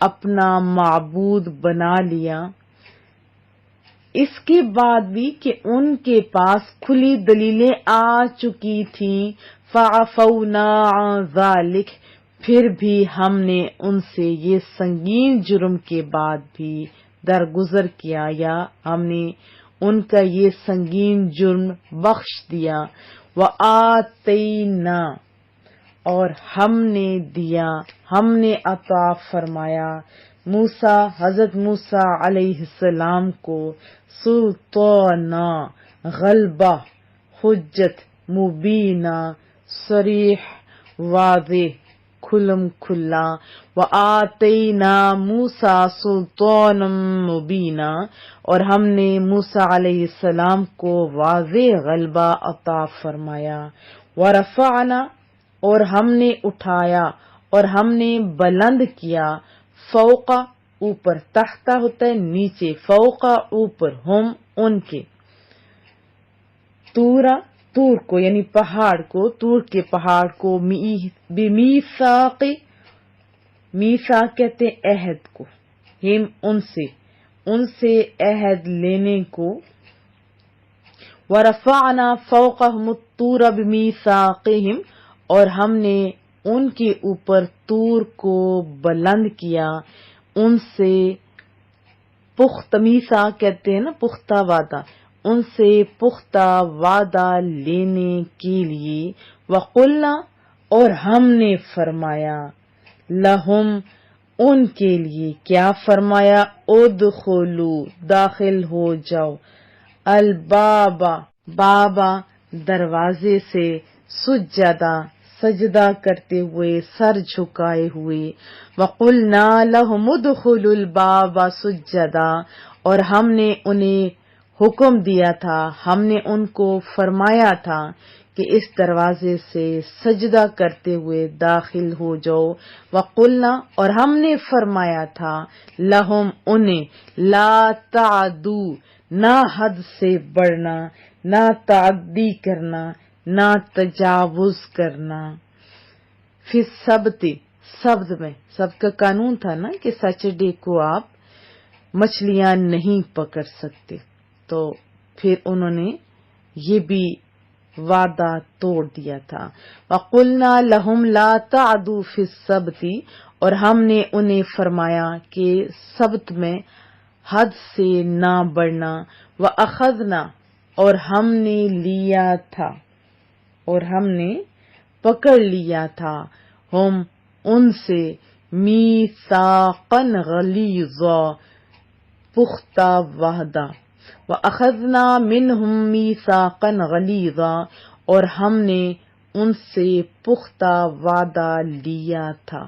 اپنا معبود بنا لیا، اس کے بعد بھی کہ ان کے پاس کھلی دلیلیں آ چکی تھیں، فعفونا عن ذلک، پھر بھی ہم نے ان سے یہ سنگین جرم کے بعد بھی درگزر کیا، یا ہم نے ان کا یہ سنگین جرم بخش دیا، وآتینا، اور ہم نے دیا، ہم نے عطا فرمایا موسیٰ، حضرت موسیٰ علیہ السلام کو سلطانہ، غلبہ، حجت، مبینہ، صریح، واضح، کھلم کھلا، وآتینا موسیٰ سلطانا مبینہ، اور ہم نے موسیٰ علیہ السلام کو واضح غلبہ عطا فرمایا، ورفعنا، اور ہم نے اٹھایا اور ہم نے بلند کیا، فوق اوپر، تحت ہوتا ہے نیچے، فوق اوپر، ہم ان کے، تور کو یعنی پہاڑ کو، تور کے پہاڑ کو، بمیثاق، میثاق کہتے ہیں عہد کو، ہم ان سے عہد لینے کو، ورفعنا فوقہم الطور بمیثاقہم، اور ہم نے ان کے اوپر طور کو بلند کیا ان سے پختہ، میثاق کہتے ہیں نا پختہ وعدہ، ان سے پختہ وعدہ لینے کے لیے، وقلنا، اور ہم نے فرمایا، لہم، ان کے لیے کیا فرمایا، ادخلوا، داخل ہو جاؤ، بابا دروازے سے، سجدہ کرتے ہوئے، سر جھکائے ہوئے، وقلنا لہم ادخلوا الباب سجدا، اور ہم نے انہیں حکم دیا تھا، ہم نے ان کو فرمایا تھا کہ اس دروازے سے سجدہ کرتے ہوئے داخل ہو جاؤ، وقلنا، اور ہم نے فرمایا تھا، لہم، انہیں، لا تعدو، نہ حد سے بڑھنا، نہ تعدی کرنا، نہ تجاوز کرنا، پھر سبت میں، سبت کا قانون تھا نا کہ سیٹرڈے کو آپ مچھلیاں نہیں پکڑ سکتے، تو پھر انہوں نے یہ بھی وعدہ توڑ دیا تھا، وَقُلْنَا لَهُمْ لَا تَعْدُوا فِي السَّبْتِ، اور ہم نے انہیں فرمایا کہ سبت میں حد سے نہ بڑھنا، وَأَخَذْنَا، اور ہم نے لیا تھا، اور ہم نے پکڑ لیا تھا، ہم ان سے، میثاقاً غلیظا، پختہ وعدہ، وَأَخَذْنَا مِنْهُمْ مِيثَاقًا غَلِيظًا، اور ہم نے ان سے پختہ وعدہ لیا تھا۔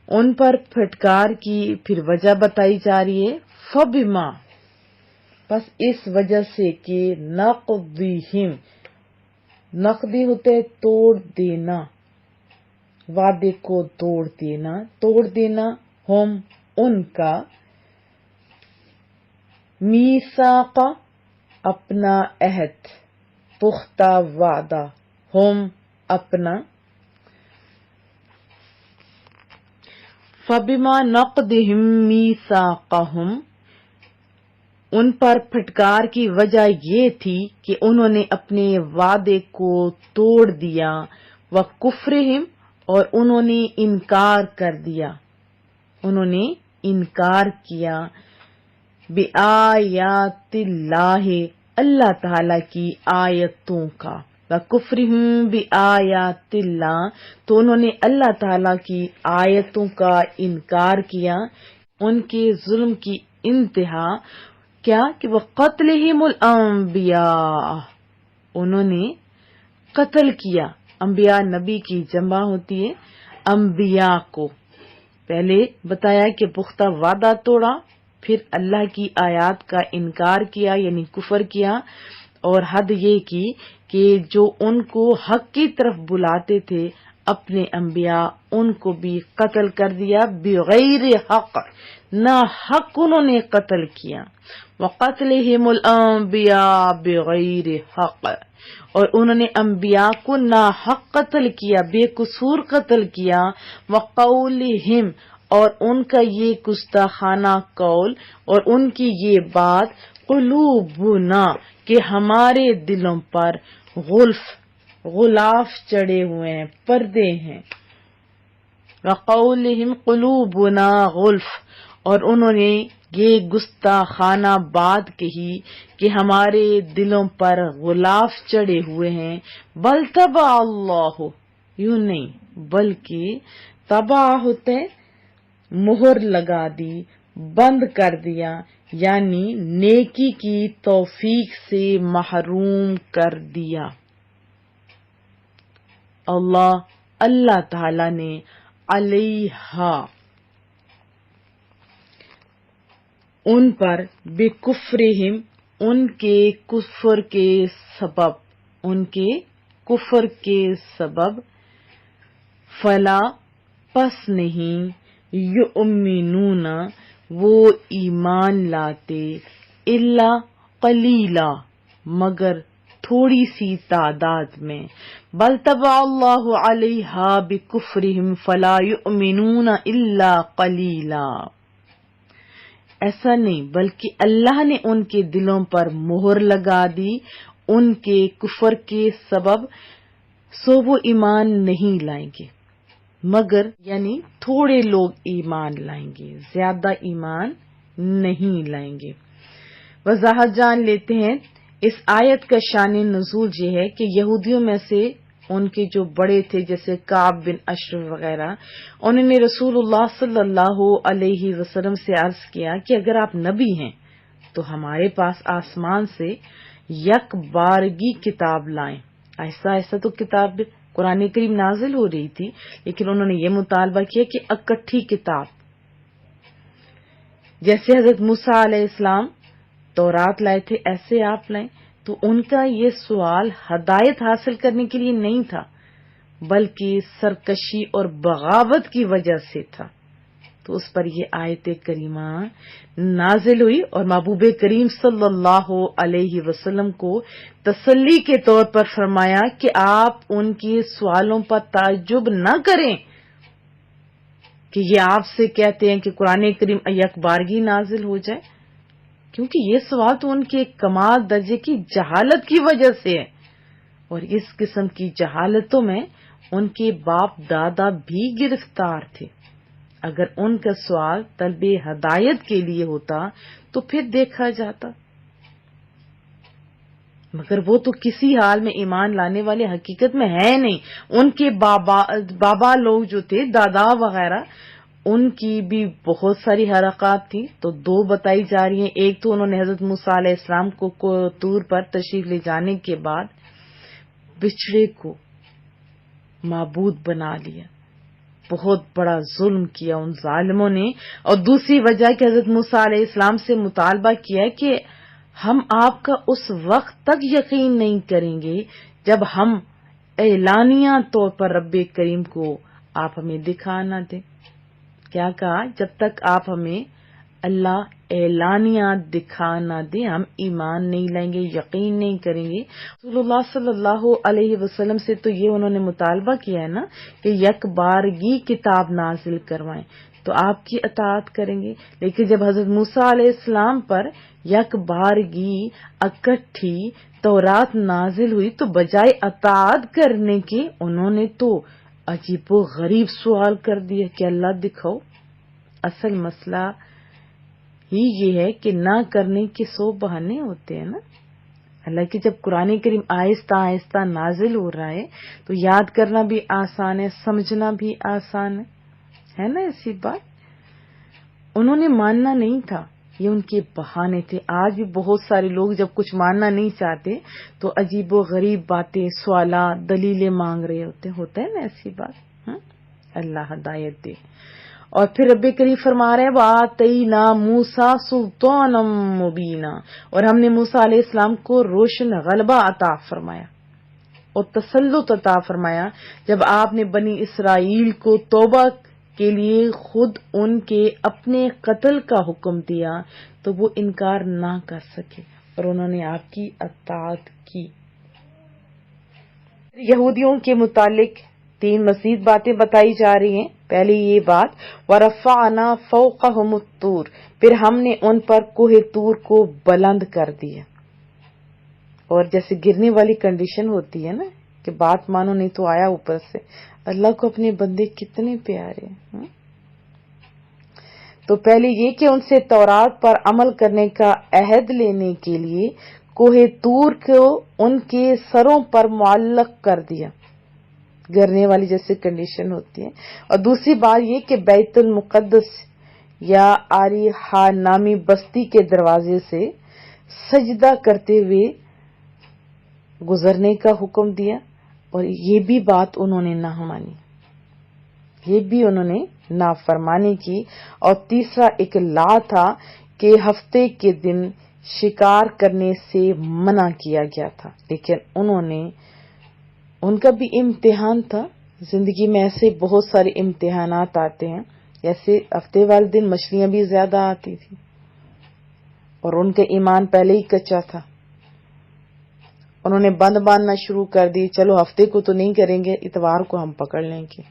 ان پر پھٹکار کی پھر وجہ بتائی جا رہی ہے، فَبِمَا، بس اس وجہ سے کہ نقضہم، نقضی ہوتے توڑ دینا، وعدے کو توڑ دینا، ہم ان کا، میثاق، اپنا عہد، پختہ وعدہ، ہم اپنا، فبما نقضہم میثاقہم، ان پر پھٹکار کی وجہ یہ تھی کہ انہوں نے اپنے وعدے کو توڑ دیا، وکفرہم، اور انہوں نے انکار کر دیا، انہوں نے انکار کیا، بآیات اللہ، اللہ تعالی کی آیتوں کا، وکفرہم بآیات اللہ، تو انہوں نے اللہ تعالی کی آیتوں کا انکار کیا، ان کے ظلم کی انتہا کیا کہ وہ قتلہم الانبیاء، انہوں نے قتل کیا، انبیاء نبی کی جمع ہوتی ہے، انبیاء کو، پہلے بتایا کہ پختہ وعدہ توڑا، پھر اللہ کی آیات کا انکار کیا یعنی کفر کیا، اور حد یہ کی کہ جو ان کو حق کی طرف بلاتے تھے اپنے انبیاء ان کو بھی قتل کر دیا بغیر حق، نہ حق انہوں نے قتل کیا. وقتلہم الانبیاء بغیر حق، اور انہوں نے انبیاء کو ناحق قتل کیا، بے قصور قتل کیا. وقولہم، اور ان کا یہ گستاخانہ قول اور ان کی یہ بات، قلوبنا، کہ ہمارے دلوں پر غلاف چڑھے ہوئے ہیں، پردے ہیں. وقولہم قلوبنا غلف، اور انہوں نے یہ گستاخانہ بات کہی کہ ہمارے دلوں پر غلاف چڑھے ہوئے ہیں. بل طبع اللہ، یوں نہیں بلکہ طبع ہوتے مہر لگا دی، بند کر دیا، یعنی نیکی کی توفیق سے محروم کر دیا. اللہ تعالی نے علیہا، ان پر، بکفرہم، ان کے کفر کے سبب، فلا، پس نہیں، یؤمنون، وہ ایمان لاتے، الا قلیلا، مگر تھوڑی سی تعداد میں. بل طبع اللہ علیہا بکفرہم فلا یؤمنون الا قلیلا، ایسا نہیں بلکہ اللہ نے ان کے دلوں پر مہر لگا دی ان کے کفر کے سبب، سو وہ ایمان نہیں لائیں گے، مگر یعنی تھوڑے لوگ ایمان لائیں گے، زیادہ ایمان نہیں لائیں گے. وضاحت جان لیتے ہیں. اس آیت کا شان نزول یہ ہے کہ یہودیوں میں سے ان کے جو بڑے تھے جیسے کعب بن اشرف وغیرہ، انہوں نے رسول اللہ صلی اللہ علیہ وسلم سے عرض کیا کہ اگر آپ نبی ہیں تو ہمارے پاس آسمان سے یک بارگی کتاب لائیں. ایسا ایسا تو کتاب قرآن کریم نازل ہو رہی تھی، لیکن انہوں نے یہ مطالبہ کیا کہ اکٹھی کتاب، جیسے حضرت موسیٰ علیہ السلام تورات لائے تھے ایسے آپ لائیں. تو ان کا یہ سوال ہدایت حاصل کرنے کے لیے نہیں تھا بلکہ سرکشی اور بغاوت کی وجہ سے تھا. تو اس پر یہ آیت کریمہ نازل ہوئی اور محبوب کریم صلی اللہ علیہ وسلم کو تسلی کے طور پر فرمایا کہ آپ ان کے سوالوں پر تعجب نہ کریں کہ یہ آپ سے کہتے ہیں کہ قرآن کریم یک بارگی نازل ہو جائے، کیونکہ یہ سوال تو ان کے کمال درجے کی جہالت کی وجہ سے ہے، اور اس قسم کی جہالتوں میں ان کے باپ دادا بھی گرفتار تھے. اگر ان کا سوال طلب ہدایت کے لیے ہوتا تو پھر دیکھا جاتا، مگر وہ تو کسی حال میں ایمان لانے والے حقیقت میں ہے نہیں. ان کے بابا لوگ جو تھے، دادا وغیرہ، ان کی بھی بہت ساری حرکات تھی. تو دو بتائی جا رہی ہیں. ایک تو انہوں نے حضرت موسیٰ علیہ السلام کو طور پر تشریف لے جانے کے بعد بچڑے کو معبود بنا لیا، بہت بڑا ظلم کیا ان ظالموں نے. اور دوسری وجہ کہ حضرت موسیٰ علیہ السلام سے مطالبہ کیا کہ ہم آپ کا اس وقت تک یقین نہیں کریں گے جب ہم اعلانیہ طور پر رب کریم کو آپ ہمیں دکھا نہ دیں. کیا کہا؟ جب تک آپ ہمیں اللہ اعلانیہ دکھا نہ دیں ہم ایمان نہیں لائیں گے، یقین نہیں کریں گے. رسول اللہ صلی اللہ علیہ وسلم سے تو یہ انہوں نے مطالبہ کیا ہے نا کہ یک بارگی کتاب نازل کروائیں، تو آپ کی اطاعت کریں گے. لیکن جب حضرت موسیٰ علیہ السلام پر یک بارگی اکٹھی تورات نازل ہوئی تو بجائے اطاعت کرنے کے انہوں نے تو عجیب و غریب سوال کر دیا کہ اللہ دکھاؤ. اصل مسئلہ ہی یہ ہے کہ نہ کرنے کے 100 بہانے ہوتے ہیں نا. حالانکہ جب قرآن کریم آہستہ آہستہ نازل ہو رہا ہے تو یاد کرنا بھی آسان ہے، سمجھنا بھی آسان ہے نا. ایسی بات انہوں نے ماننا نہیں تھا، یہ ان کے بہانے تھے. آج بھی بہت سارے لوگ جب کچھ ماننا نہیں چاہتے تو عجیب و غریب باتیں، سوالات، دلیلیں مانگ رہے ہوتے ہیں نا. ایسی بات اللہ ہدایت دے. اور پھر رب کریم فرما رہے ہیں وَآتَيْنَا مُوسَىٰ سُلْطَانًا مُبِينًا، اور ہم نے موسیٰ علیہ السلام کو روشن غلبہ عطا فرمایا. اور تسلط عطا فرمایا جب آپ نے بنی اسرائیل کو توبہ کے لیے خود ان کے اپنے قتل کا حکم دیا تو وہ انکار نہ کر سکے اور انہوں نے آپ کی اطاعت کی۔ یہودیوں کے متعلق 3 مزید باتیں بتائی جا رہی ہیں۔ پہلی یہ بات وَرَفَعْنَا فَوْقَهُمُ الطُّورَ، پھر ہم نے ان پر کوہ طور کو بلند کر دیا۔ اور جیسے گرنے والی کنڈیشن ہوتی ہے نا کہ بات مانو نہیں تو آیا اوپر سے، اللہ کو اپنے بندے کتنے پیارے ہیں۔ تو پہلے یہ کہ ان سے تورات پر عمل کرنے کا عہد لینے کے لیے کوہ طور کو ان کے سروں پر معلق کر دیا، گرنے والی جیسے کنڈیشن ہوتی ہے۔ اور دوسری بات یہ کہ بیت المقدس یا آریحا نامی بستی کے دروازے سے سجدہ کرتے ہوئے گزرنے کا حکم دیا، اور یہ بھی بات انہوں نے نہ مانی، یہ بھی انہوں نے نافرمانی کی۔ اور تیسرا اقلاع تھا کہ ہفتے کے دن شکار کرنے سے منع کیا گیا تھا، لیکن ان کا بھی امتحان تھا۔ زندگی میں ایسے بہت سارے امتحانات آتے ہیں، جیسے ہفتے والے دن مچھلیاں بھی زیادہ آتی تھی اور ان کا ایمان پہلے ہی کچا تھا، انہوں نے بند باندھنا شروع کر دی، چلو ہفتے کو تو نہیں کریں گے، اتوار کو ہم پکڑ لیں گے۔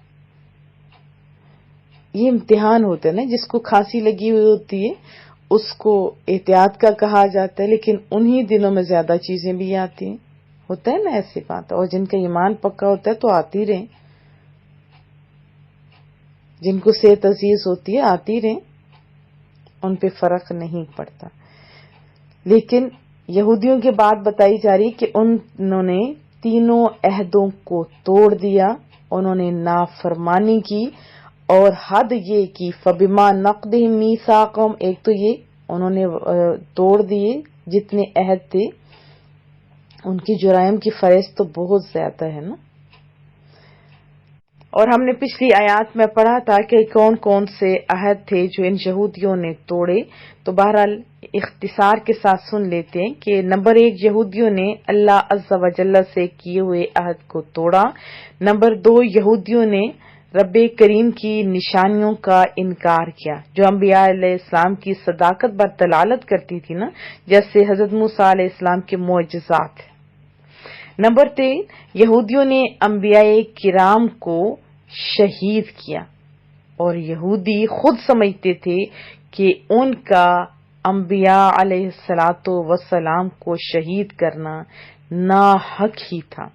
یہ امتحان ہوتا ہے نا، جس کو کھانسی لگی ہوئی ہوتی ہے اس کو احتیاط کا کہا جاتا ہے، لیکن انہی دنوں میں زیادہ چیزیں بھی آتی ہیں، ہوتا ہے نا ایسی بات۔ اور جن کا ایمان پکا ہوتا ہے تو آتی رہیں، جن کو صحت عزیز ہوتی ہے آتی رہیں، ان پہ فرق نہیں پڑتا۔ لیکن یہودیوں کی بات بتائی جا رہی کہ انہوں نے تینوں عہدوں کو توڑ دیا، انہوں نے نافرمانی کی اور حد یہ کی فبما نقضہم میثاقہم، ایک تو یہ انہوں نے توڑ دیے جتنے عہد تھے، ان کی جرائم کی فہرست تو بہت زیادہ ہے نا۔ اور ہم نے پچھلی آیات میں پڑھا تھا کہ کون کون سے عہد تھے جو ان یہودیوں نے توڑے، تو بہرحال اختصار کے ساتھ سن لیتے ہیں کہ نمبر 1، یہودیوں نے اللہ عز و جل سے کیے ہوئے عہد کو توڑا۔ نمبر 2، یہودیوں نے رب کریم کی نشانیوں کا انکار کیا جو انبیاء علیہ السلام کی صداقت پر دلالت کرتی تھی نا، جیسے حضرت موسیٰ علیہ السلام کے معجزات۔ نمبر 3، یہودیوں نے انبیاء کرام کو شہید کیا، اور یہودی خود سمجھتے تھے کہ ان کا انبیاء علیہ السلام کو شہید کرنا ناحق ہی تھا۔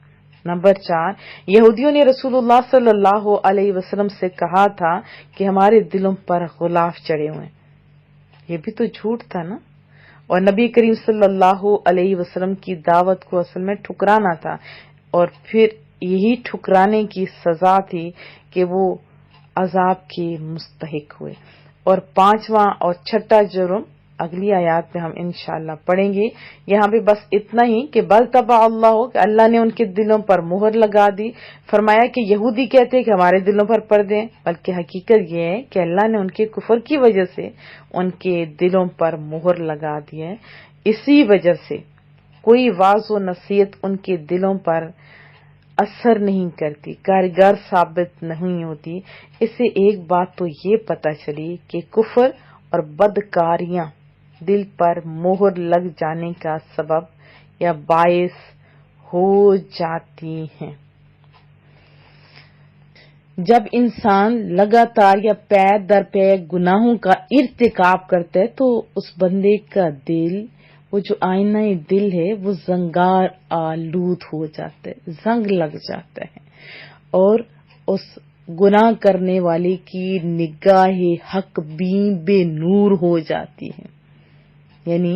نمبر 4، یہودیوں نے رسول اللہ صلی اللہ علیہ وسلم سے کہا تھا کہ ہمارے دلوں پر غلاف چڑھے ہوئے ہیں، یہ بھی تو جھوٹ تھا نا، اور نبی کریم صلی اللہ علیہ وسلم کی دعوت کو اصل میں ٹھکرانا تھا، اور پھر یہی ٹھکرانے کی سزا تھی کہ وہ عذاب کے مستحق ہوئے۔ اور 5واں اور 6واں جرم اگلی آیات میں ہم انشاءاللہ پڑھیں گے۔ یہاں پہ بس اتنا ہی کہ بل طبع اللہ، کہ اللہ نے ان کے دلوں پر مہر لگا دی۔ فرمایا کہ یہودی کہتے ہیں کہ ہمارے دلوں پر پردے ہیں، بلکہ حقیقت یہ ہے کہ اللہ نے ان کے کفر کی وجہ سے ان کے دلوں پر مہر لگا دی ہے۔ اسی وجہ سے کوئی واعظ و نصیحت ان کے دلوں پر اثر نہیں کرتی، کارگر ثابت نہیں ہوتی۔ اس سے ایک بات تو یہ پتہ چلی کہ کفر اور بدکاریاں دل پر مہر لگ جانے کا سبب یا باعث ہو جاتی ہیں۔ جب انسان لگاتار یا پے در پے گناہوں کا ارتکاب کرتا ہے تو اس بندے کا دل، وہ جو آئینہ دل ہے، وہ زنگار آلود ہو جاتا ہے، زنگ لگ جاتا ہے، اور اس گناہ کرنے والے کی نگاہ حق بھی بے نور ہو جاتی ہے، یعنی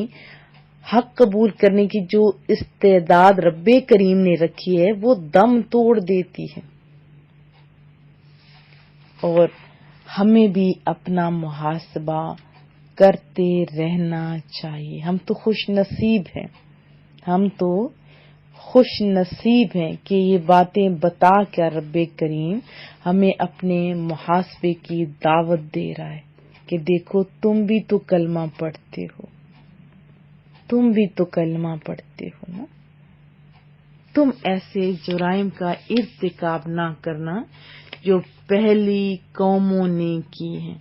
حق قبول کرنے کی جو استعداد رب کریم نے رکھی ہے وہ دم توڑ دیتی ہے۔ اور ہمیں بھی اپنا محاسبہ کرتے رہنا چاہیے۔ ہم تو خوش نصیب ہیں کہ یہ باتیں بتا کر رب کریم ہمیں اپنے محاسبے کی دعوت دے رہا ہے کہ دیکھو تم بھی تو کلمہ پڑھتے ہو نا۔ تم ایسے جرائم کا ارتکاب نہ کرنا جو پہلی قوموں نے کی ہیں۔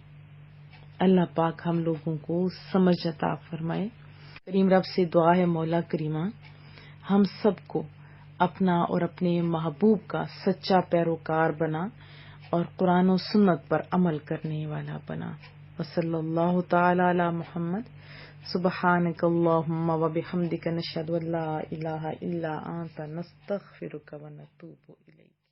اللہ پاک ہم لوگوں کو سمجھ عطا فرمائے۔ کریم رب سے دعا ہے مولا کریمہ ہم سب کو اپنا اور اپنے محبوب کا سچا پیروکار بنا اور قرآن و سنت پر عمل کرنے والا بنا۔ وصلی اللہ تعالی علی محمد۔ سبحانک اللہم و بحمدک نشہد ان لا الہ الا انت نستغفرک و نتوب الیک۔